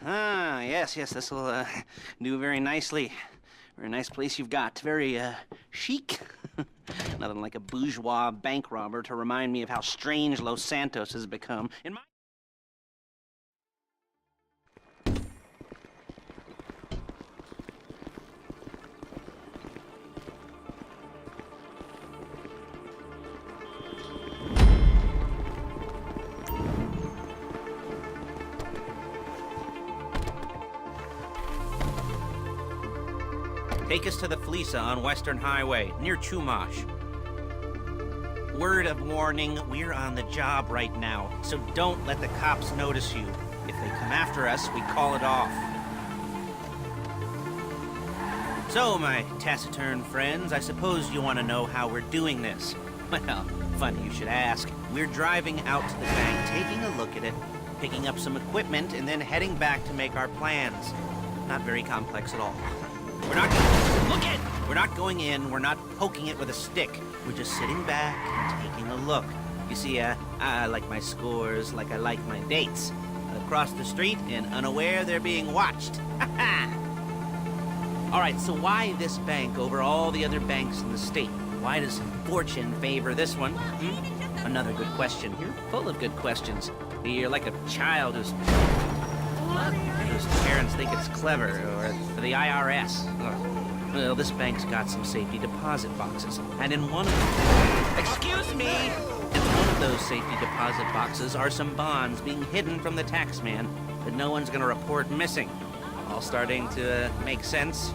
Yes, this'll do very nicely. Very nice place you've got. Very chic. Nothing like a bourgeois bank robber to remind me of how strange Los Santos has become. In my... Take us to the Felisa on Western Highway, near Chumash. Word of warning, we're on the job right now, so don't let the cops notice you. If they come after us, we call it off. So, my taciturn friends, I suppose you want to know how we're doing this. Well, funny you should ask. We're driving out to the bank, taking a look at it, picking up some equipment, and then heading back to make our plans. Not very complex at all. We're not going in, we're not poking it with a stick. We're just sitting back and taking a look. You see, I like my scores like I like my dates. Across the street and unaware they're being watched. All right, so why this bank over all the other banks in the state? Why does fortune favor this one? Another good question. You're full of good questions. You're like a child whose parents think it's clever, or the IRS. Well, this bank's got some safety deposit boxes, and in one of them... Excuse me! In one of those safety deposit boxes are some bonds being hidden from the taxman that no one's gonna report missing. All starting to make sense.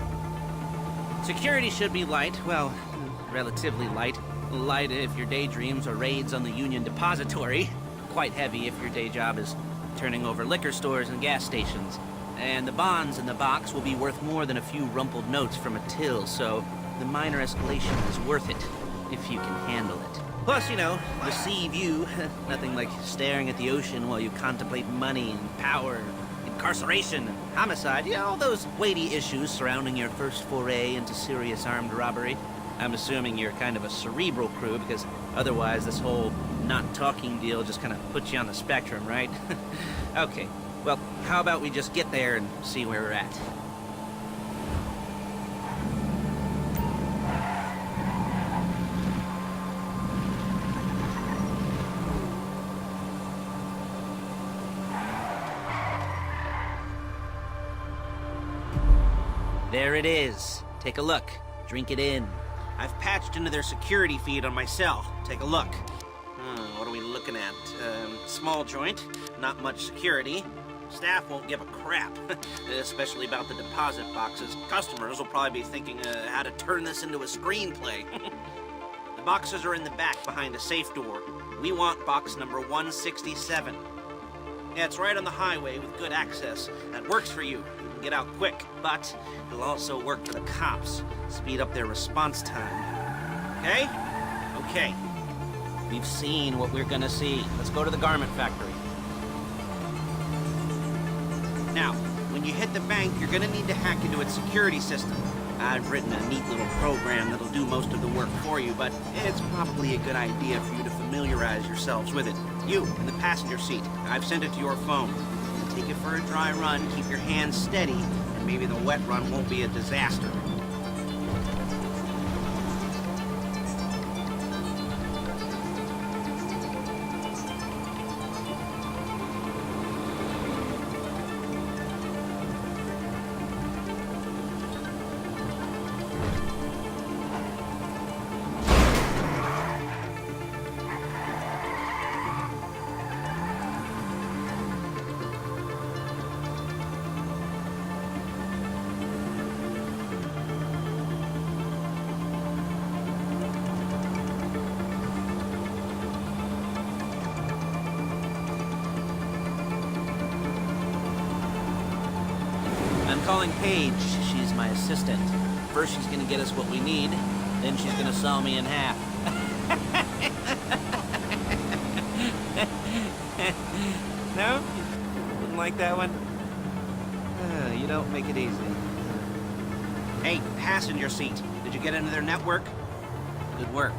Security should be light, well, relatively light. Light if your daydreams are raids on the Union Depository. Quite heavy if your day job is turning over liquor stores and gas stations. And the bonds in the box will be worth more than a few rumpled notes from a till, so the minor escalation is worth it, if you can handle it. Plus, you know, the sea view, nothing like staring at the ocean while you contemplate money and power, incarceration and homicide, you know, all those weighty issues surrounding your first foray into serious armed robbery. I'm assuming you're kind of a cerebral crew, because otherwise this whole not talking deal just kind of puts you on the spectrum, right? Okay. Well, how about we just get there and see where we're at? There it is. Take a look. Drink it in. I've patched into their security feed on my cell. Take a look. What are we looking at? Small joint, not much security. Staff won't give a crap, especially about the deposit boxes. Customers will probably be thinking how to turn this into a screenplay. The boxes are in the back behind a safe door. We want box number 167. Yeah, it's right on the highway with good access. That works for you. You can get out quick, but it'll also work for the cops. Speed up their response time. Okay? Okay. We've seen what we're gonna see. Let's go to the garment factory. Now, when you hit the bank, you're gonna need to hack into its security system. I've written a neat little program that'll do most of the work for you, but it's probably a good idea for you to familiarize yourselves with it. You, in the passenger seat, I've sent it to your phone. Take it for a dry run, keep your hands steady, and maybe the wet run won't be a disaster. I'm calling Paige. She's my assistant. First she's gonna get us what we need, then she's gonna saw me in half. No? Didn't like that one? You don't make it easy. Hey, passenger seat. Did you get into their network? Good work.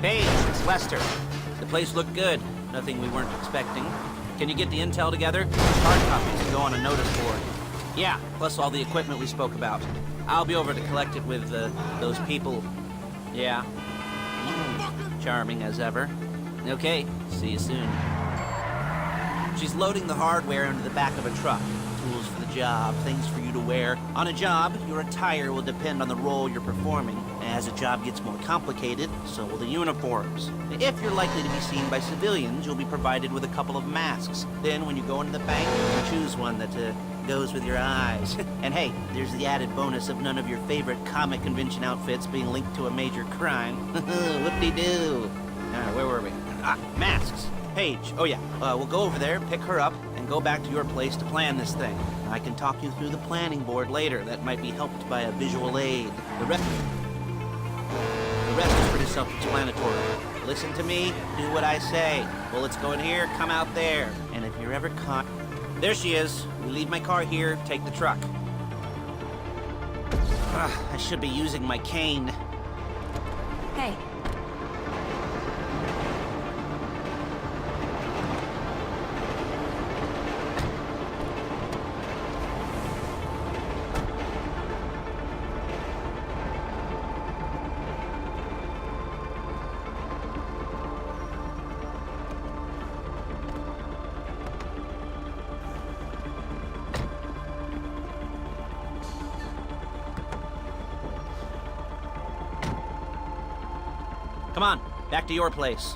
Paige, it's Lester. The place looked good. Nothing we weren't expecting. Can you get the intel together? Hard copies to go on a notice board. Yeah, plus all the equipment we spoke about. I'll be over to collect it with, those people. Yeah. Charming as ever. Okay, see you soon. She's loading the hardware into the back of a truck. Tools for the job, things for you to wear. On a job, your attire will depend on the role you're performing. As a job gets more complicated, so will the uniforms. If you're likely to be seen by civilians, you'll be provided with a couple of masks. Then, when you go into the bank, you can choose one that goes with your eyes. And hey, there's the added bonus of none of your favorite comic convention outfits being linked to a major crime. Whoop-de-doo. Where were we? Masks. Paige. Oh yeah, we'll go over there, pick her up, and go back to your place to plan this thing. I can talk you through the planning board later. That might be helped by a visual aid. The rest is pretty self-explanatory. Listen to me, do what I say. Bullets go in here, come out there. And if you're ever caught... There she is. We leave my car here, take the truck. I should be using my cane. Hey. Come on, back to your place.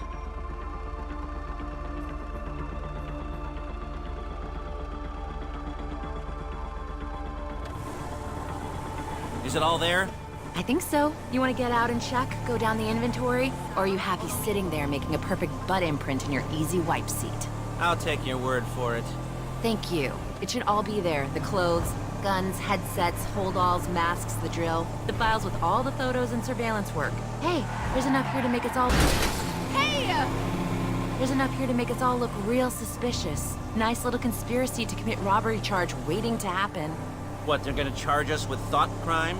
Is it all there? I think so. You want to get out and check, go down the inventory? Or are you happy sitting there making a perfect butt imprint in your easy wipe seat? I'll take your word for it. Thank you. It should all be there. The clothes, guns, headsets, holdalls, masks, the drill. The files with all the photos and surveillance work. Hey, there's enough here to make us all... Hey! There's enough here to make us all look real suspicious. Nice little conspiracy to commit robbery charge waiting to happen. What, they're gonna charge us with thought crime?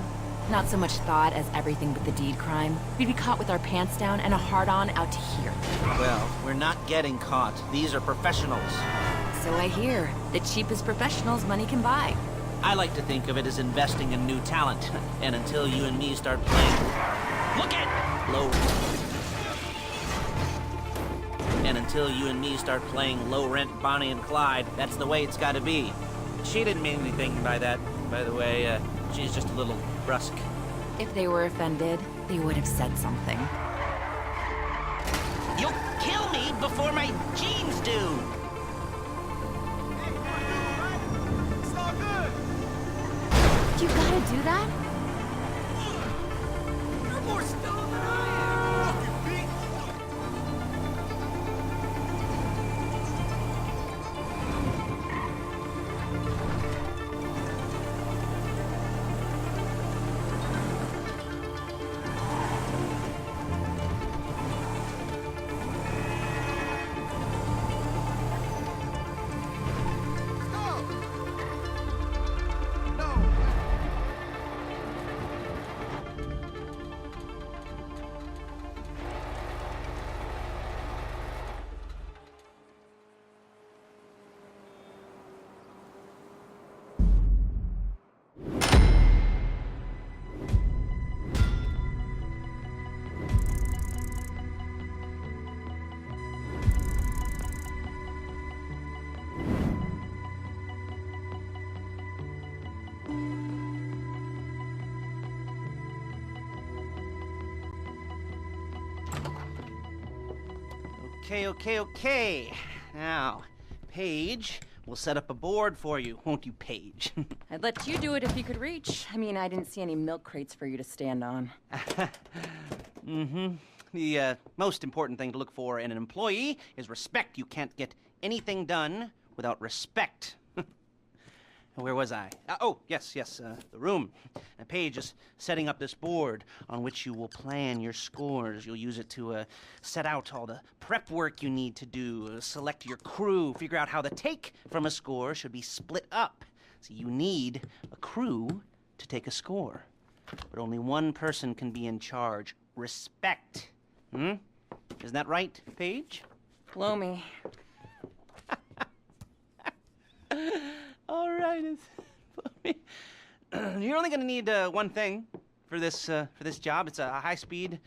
Not so much thought as everything but the deed crime. We'd be caught with our pants down and a hard-on out to here. Well, we're not getting caught. These are professionals. So I hear. The cheapest professionals money can buy. I like to think of it as investing in new talent. And until you and me start playing... Look at... Low... And until you and me start playing low-rent Bonnie and Clyde, that's the way it's gotta be. She didn't mean anything by that, by the way. She's just a little brusque. If they were offended, they would have said something. You'll kill me before my jeans do! You gotta do that? You're more stoned than I am! Fucking bitch! Okay. Now, Paige, we'll set up a board for you, won't you, Paige? I'd let you do it if you could reach. I mean, I didn't see any milk crates for you to stand on. The most important thing to look for in an employee is respect. You can't get anything done without respect. Where was I? Yes, the room. Paige is setting up this board on which you will plan your scores. You'll use it to set out all the prep work you need to do, select your crew, figure out how the take from a score should be split up. So you need a crew to take a score. But only one person can be in charge. Respect. Isn't that right, Paige? Blow me. All right. You're only gonna need one thing for this job. It's a high-speed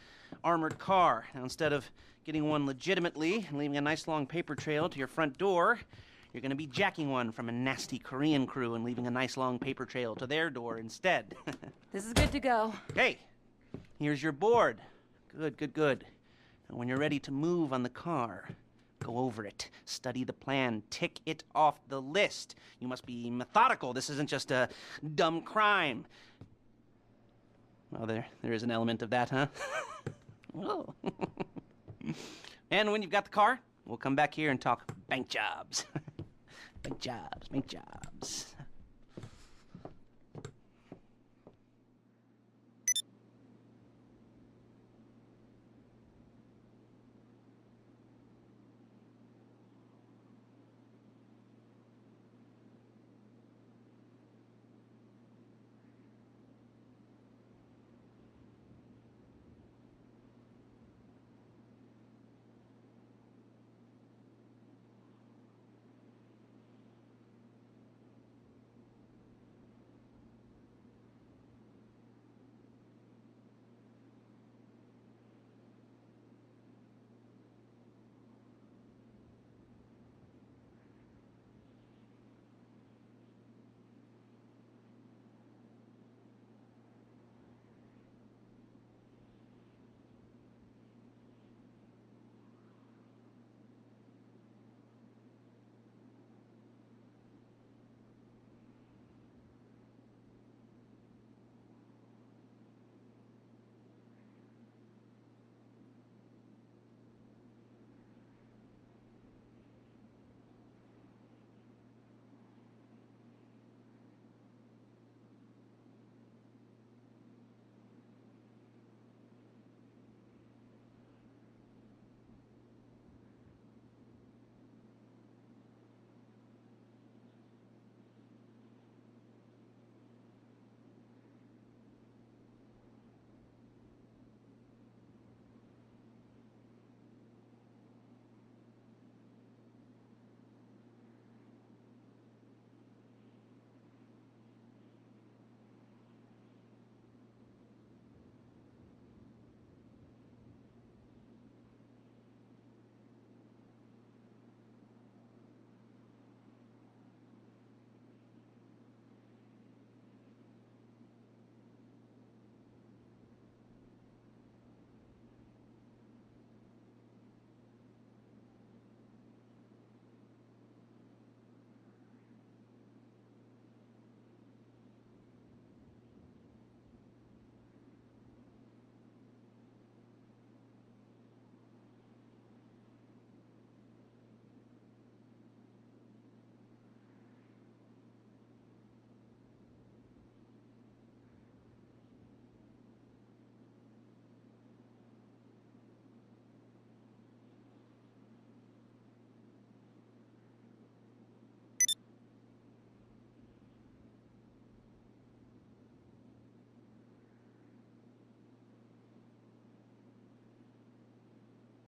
armored car. Now, instead of getting one legitimately and leaving a nice long paper trail to your front door, you're gonna be jacking one from a nasty Korean crew and leaving a nice long paper trail to their door instead. This is good to go. Okay, here's your board. Good. And when you're ready to move on the car, go over it, study the plan, tick it off the list. You must be methodical. This isn't just a dumb crime. Well, there is an element of that, huh? Oh. And when you've got the car, we'll come back here and talk bank jobs. Bank jobs.